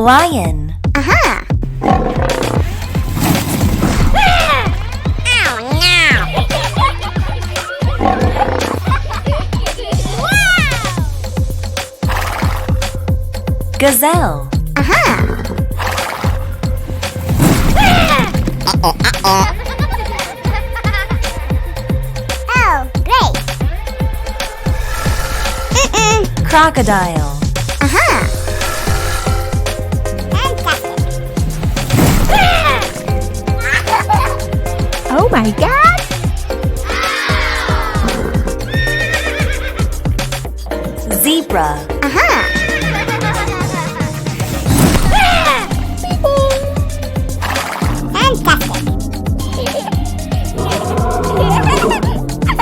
Lion. Aha! Oh no! Gazelle. Aha! Oh, great! Crocodile. Aha! Fantastic! Oh my god! Zebra. Aha! Fantastic!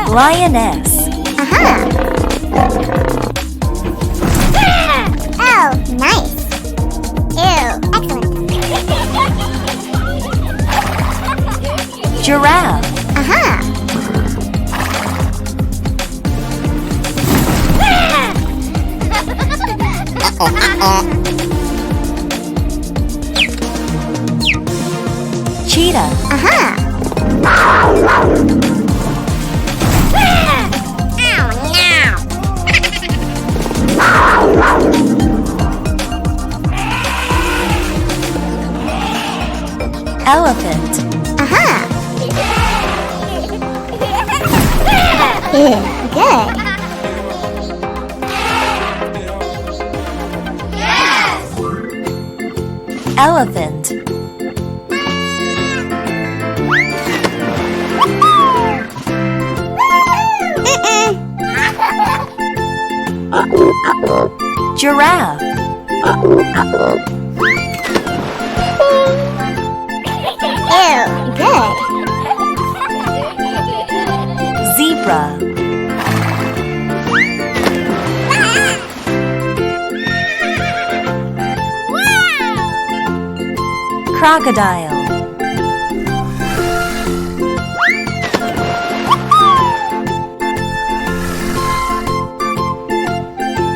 Lioness. Aha! Oh, nice! Ew, excellent! Giraffe. Aha! Cheetah. Aha! Oh no! Elephant. Aha! Good! Elephant. Giraffe. Ew, good! Zebra. Crocodile.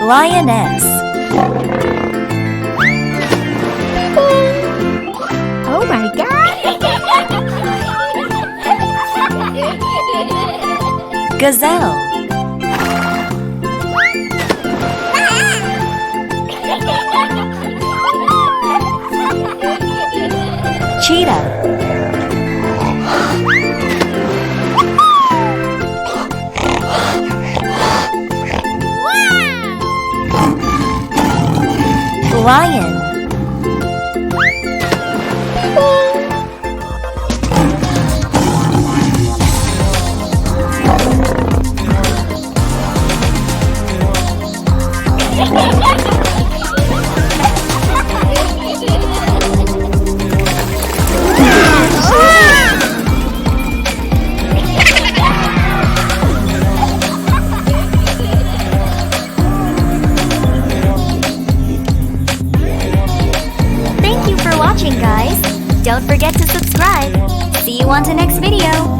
Lioness. Oh my god! Gazelle. Cheetah. Lion. Thank you for watching, guys. Don't forget to subscribe. See you on the next video.